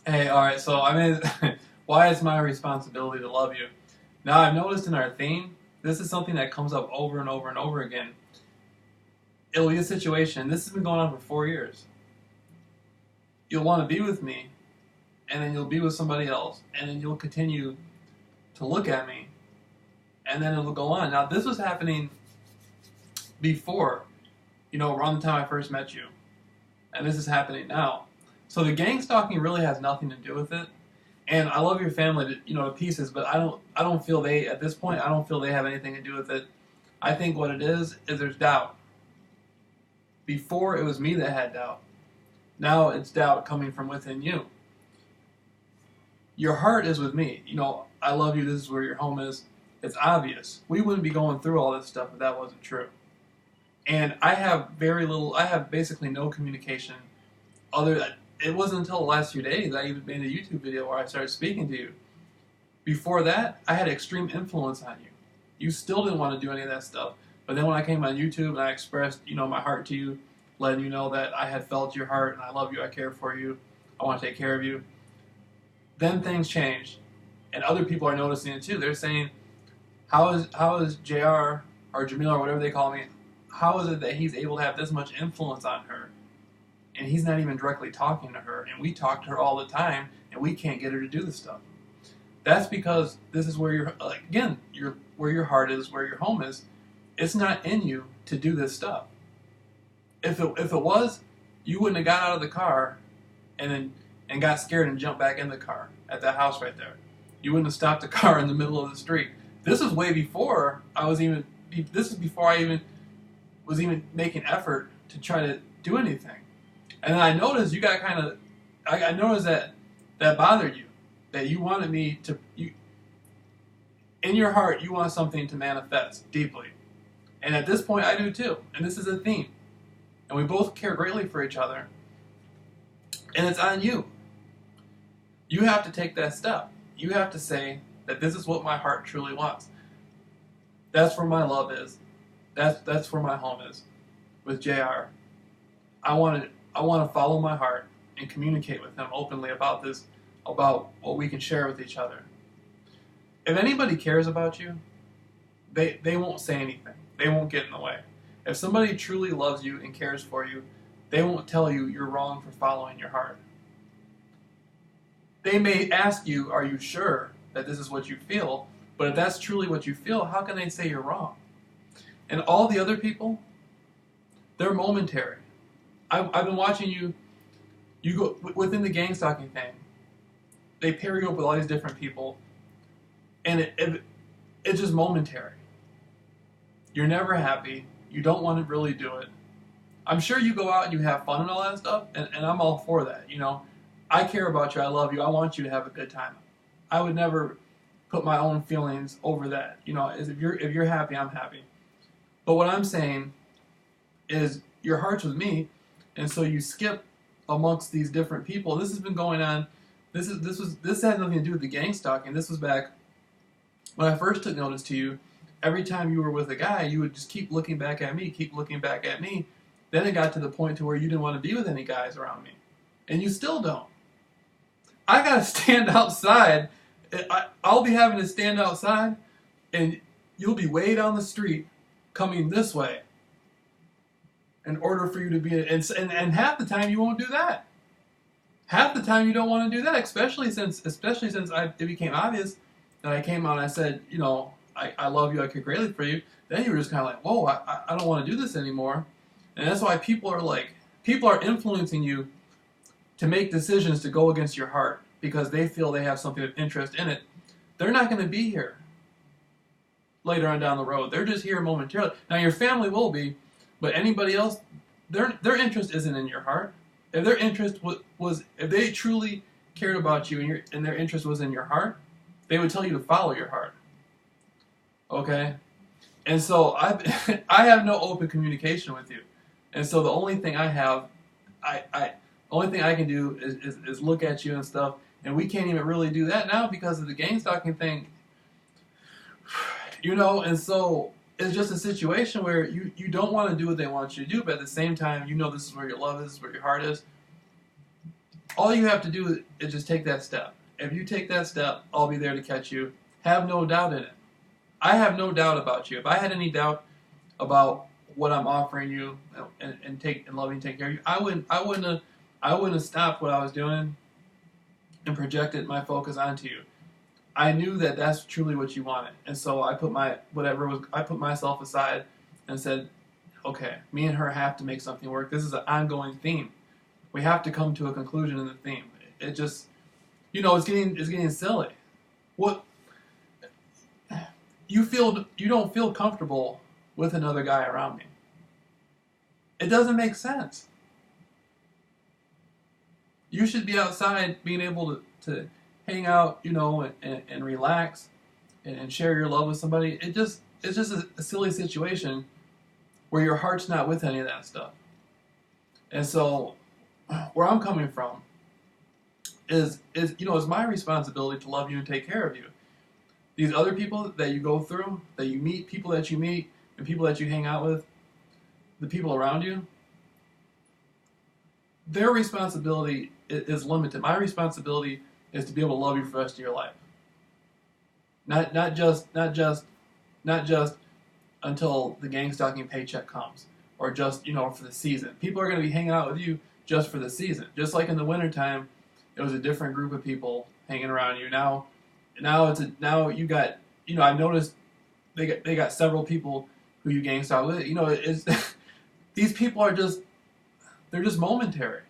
Hey, all right. So I mean, why it's my responsibility to love you? Now I've noticed in our theme, this is something that comes up over and over and over again. It'll be a situation. This has been going on for 4 years. You'll want to be with me, and then you'll be with somebody else, and then you'll continue to look at me, and then it'll go on. Now this was happening before, around the time I first met you, and this is happening now. So the gang stalking really has nothing to do with it. And I love your family, to pieces, but I don't feel they at this point. I don't feel they have anything to do with it. I think what it is there's doubt. Before it was me that had doubt. Now it's doubt coming from within you. Your heart is with me. I love you. This is where your home is. It's obvious. We wouldn't be going through all this stuff if that wasn't true. And I have very little. I have basically no communication. It wasn't until the last few days I even made a YouTube video where I started speaking to you. Before that, I had extreme influence on you. You still didn't want to do any of that stuff. But then when I came on YouTube and I expressed, my heart to you, letting you know that I had felt your heart and I love you, I care for you, I want to take care of you, then things changed. And other people are noticing it too. They're saying, how is JR or Jameel or whatever they call me, how is it that he's able to have this much influence on her? And he's not even directly talking to her, and we talk to her all the time, and we can't get her to do this stuff. That's because this is where where your heart is, where your home is. It's not in you to do this stuff. If it was, you wouldn't have got out of the car and got scared and jumped back in the car at that house right there. You wouldn't have stopped the car in the middle of the street. This is way before I was even. This is before I even was even making effort to try to do anything. And then I noticed you got I noticed that bothered you, that you wanted me to, in your heart, you want something to manifest deeply. And at this point, I do too. And this is a theme. And we both care greatly for each other. And it's on you. You have to take that step. You have to say that this is what my heart truly wants. That's where my love is. That's where my home is with JR. I want to follow my heart and communicate with him openly about this, about what we can share with each other. If anybody cares about you, they won't say anything. They won't get in the way. If somebody truly loves you and cares for you, they won't tell you you're wrong for following your heart. They may ask you, are you sure that this is what you feel? But if that's truly what you feel, how can they say you're wrong? And all the other people, they're momentary. I've been watching you go within the gang stalking thing. They pair you up with all these different people, and it's just momentary. You're never happy. You don't want to really do it. I'm sure you go out and you have fun and all that stuff, and I'm all for that. I care about you. I love you. I want you to have a good time. I would never put my own feelings over that. If you're happy, I'm happy. But what I'm saying is your heart's with me, and so you skip amongst these different people. This has been going on. This had nothing to do with the gang stalking. This was back when I first took notice to you. Every time you were with a guy, you would just keep looking back at me, keep looking back at me. Then it got to the point to where you didn't want to be with any guys around me, and you still don't. I gotta stand outside. I'll be having to stand outside, and you'll be way down the street coming this way in order for you to be, and half the time you won't do that. Half the time you don't want to do that, especially since it became obvious that I came out and I said, I love you, I care greatly for you. Then you were just kind of like, whoa, I don't want to do this anymore. And that's why people are influencing you to make decisions to go against your heart because they feel they have something of interest in it. They're not going to be here later on down the road. They're just here momentarily. Now your family will be, but anybody else, their interest isn't in your heart. If their interest was if they truly cared about you and their interest was in your heart, they would tell you to follow your heart. Okay? And so I have no open communication with you. And so the only thing I have, only thing I can do is look at you and stuff, and we can't even really do that now because of the gang stalking thing. And so it's just a situation where you don't want to do what they want you to do, but at the same time, this is where your love is, where your heart is. All you have to do is just take that step. If you take that step, I'll be there to catch you. Have no doubt in it. I have no doubt about you. If I had any doubt about what I'm offering you and loving and taking care of you, I wouldn't have stopped what I was doing and projected my focus onto you. I knew that that's truly what you wanted, and so I put I put myself aside and said, okay, me and her have to make something work. This is an ongoing theme. We have to come to a conclusion in the theme. It just, it's getting silly. What you don't feel comfortable with another guy around me. It doesn't make sense. You should be outside being able to hang out, and relax and share your love with somebody. It's just a silly situation where your heart's not with any of that stuff. And so where I'm coming from is it's my responsibility to love you and take care of you. These other people that you go through, that you meet, people that you meet, and people that you hang out with, the people around you, their responsibility is limited. My responsibility is to be able to love you for the rest of your life. Not just until the gang stalking paycheck comes, or just for the season. People are going to be hanging out with you just for the season. Just like in the wintertime, it was a different group of people hanging around you. Now you got I've noticed they got several people who you gang stalk with. It's these people are they're just momentary.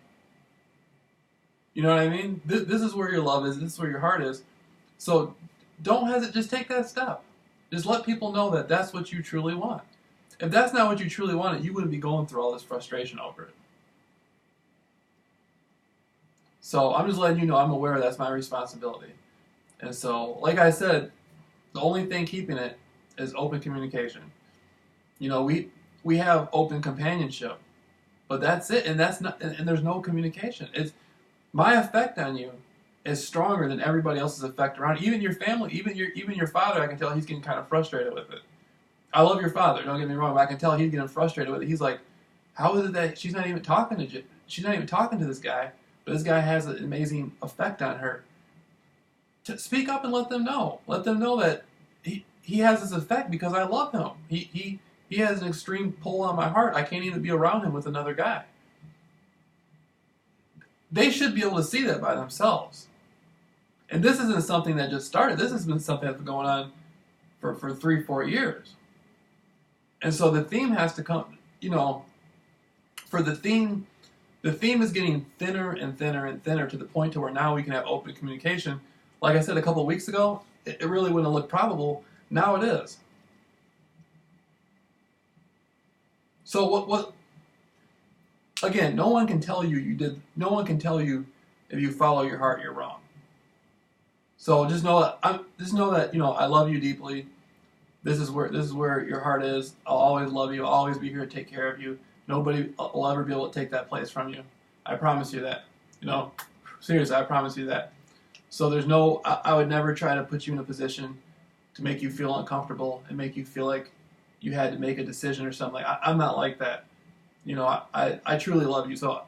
You know what I mean? This is where your love is. This is where your heart is. So don't hesitate. Just take that step. Just let people know that that's what you truly want. If that's not what you truly wanted, you wouldn't be going through all this frustration over it. So I'm just letting you know I'm aware that's my responsibility. And so, like I said, the only thing keeping it is open communication. We have open companionship, but that's it. And there's no communication. It's my effect on you is stronger than everybody else's effect around you. Even your family, even your father, I can tell he's getting kind of frustrated with it. I love your father, don't get me wrong, but I can tell he's getting frustrated with it. He's like, how is it that she's not even talking to this guy, but this guy has an amazing effect on her? To speak up and let them know. Let them know that he has this effect because I love him. He has an extreme pull on my heart. I can't even be around him with another guy. They should be able to see that by themselves. And this isn't something that just started. This has been something that's been going on for 3-4 years. And so the theme has to come, for the theme is getting thinner and thinner and thinner to the point to where now we can have open communication. Like I said a couple of weeks ago, it really wouldn't have looked probable. Now it is. So what again, no one can tell you no one can tell you if you follow your heart you're wrong. So just know that I love you deeply. This is where your heart is. I'll always love you. I'll always be here to take care of you. Nobody will ever be able to take that place from you. I promise you that. Seriously, I promise you that. So I would never try to put you in a position to make you feel uncomfortable and make you feel like you had to make a decision or something. I'm not like that. I truly love you. So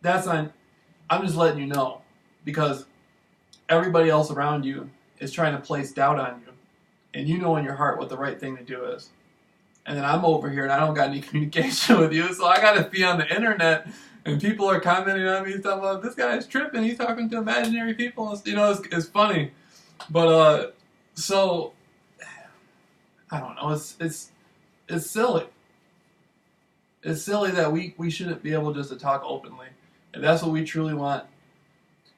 I'm just letting you know, because everybody else around you is trying to place doubt on you. And you know in your heart what the right thing to do is. And then I'm over here and I don't got any communication with you, so I got to be on the internet and people are commenting on me, talking about this guy's tripping, he's talking to imaginary people. It's funny. But so I don't know. It's silly. It's silly that we shouldn't be able just to talk openly. If that's what we truly want.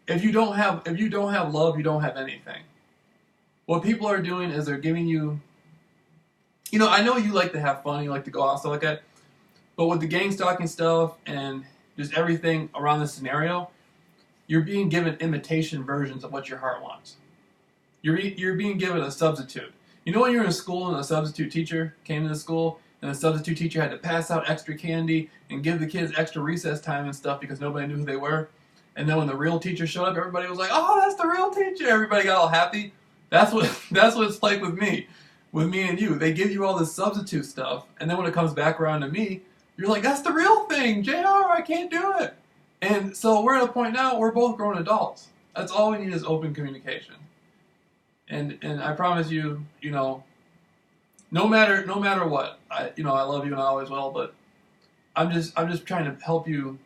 If you don't have love, you don't have anything. What people are doing is they're giving you, I know you like to have fun, you like to go out and stuff like that, but with the gang stalking stuff and just everything around this scenario, you're being given imitation versions of what your heart wants. You're being given a substitute. When you're in school and a substitute teacher came to the school and the substitute teacher had to pass out extra candy and give the kids extra recess time and stuff because nobody knew who they were, and then when the real teacher showed up, everybody was like, "Oh, that's the real teacher!" Everybody got all happy. That's what it's like with me and you. They give you all this substitute stuff, and then when it comes back around to me, you're like, "That's the real thing, JR. I can't do it." And so we're at a point now, we're both grown adults. That's all we need is open communication. And I promise you, you know, no matter what, I love you and I always will, but I'm just trying to help you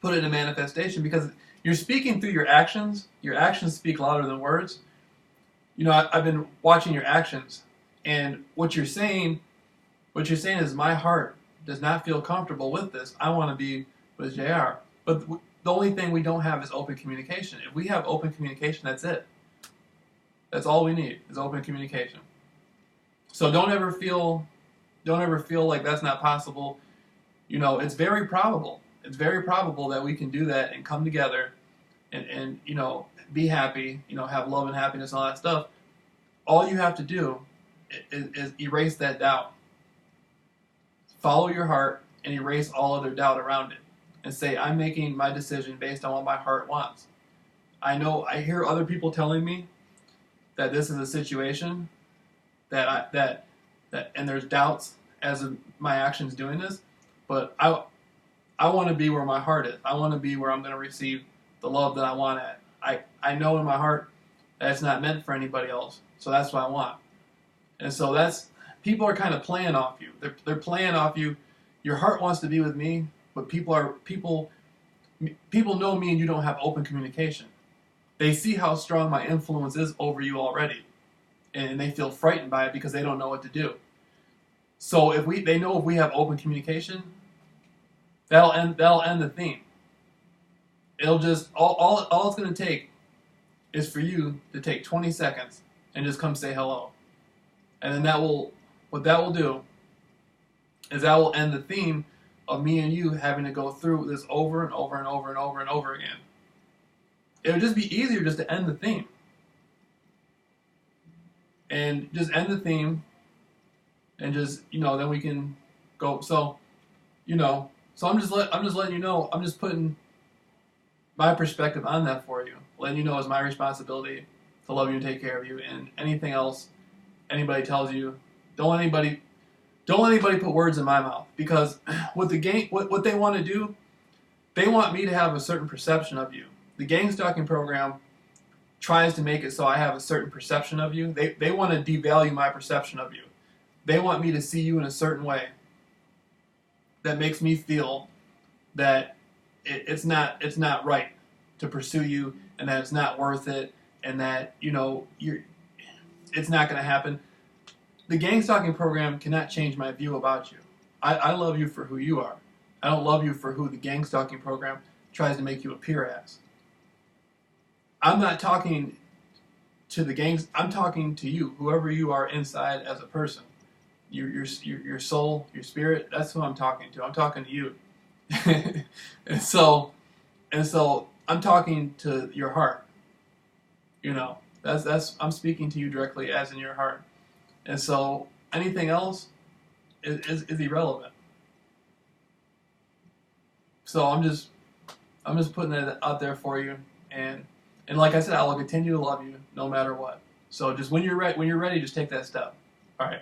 put it in manifestation, because you're speaking through your actions. Your actions speak louder than words. You know, I've been watching your actions, and what you're saying is, my heart does not feel comfortable with this. I want to be with JR. But the only thing we don't have is open communication. If we have open communication, that's it. That's all we need is open communication. So don't ever feel like that's not possible. You know, it's very probable. It's very probable that we can do that and come together and you know, be happy, you know, have love and happiness and all that stuff. All you have to do is erase that doubt. Follow your heart and erase all other doubt around it. And say, I'm making my decision based on what my heart wants. I hear other people telling me that this is a situation that and there's doubts as of my actions doing this, but I want to be where my heart is. I want to be where I'm going to receive the love that I want at. I know in my heart that it's not meant for anybody else, so that's what I want. And so people are kind of playing off you. They're playing off you. Your heart wants to be with me, but people know me and you don't have open communication. They see how strong my influence is over you already, and they feel frightened by it because they don't know what to do. So they know if we have open communication, that'll end the theme. It'll just all it's going to take is for you to take 20 seconds and just come say hello, and then what that will do is that will end the theme of me and you having to go through this over and over and over and over and over again. It would just be easier just to end the theme. And just end the theme, and just, you know, then we can go. So, you know, so I'm just letting you know, I'm just putting my perspective on that for you. Letting you know it's my responsibility to love you and take care of you, and anything else anybody tells you, don't let anybody put words in my mouth, because what they want to do, they want me to have a certain perception of you. The gang stalking program tries to make it so I have a certain perception of you. They want to devalue my perception of you. They want me to see you in a certain way that makes me feel that it's not right to pursue you, and that it's not worth it, and that, you know, it's not going to happen. The gang stalking program cannot change my view about you. I love you for who you are. I don't love you for who the gang stalking program tries to make you appear as. I'm not talking to the gangs. I'm talking to you, whoever you are inside as a person. Your soul, your spirit. That's who I'm talking to. I'm talking to you. and so I'm talking to your heart. You know, I'm speaking to you directly, as in your heart. And so anything else is irrelevant. So I'm just putting that out there for you, and like I said, I will continue to love you no matter what. So just when you're ready, just take that step. All right.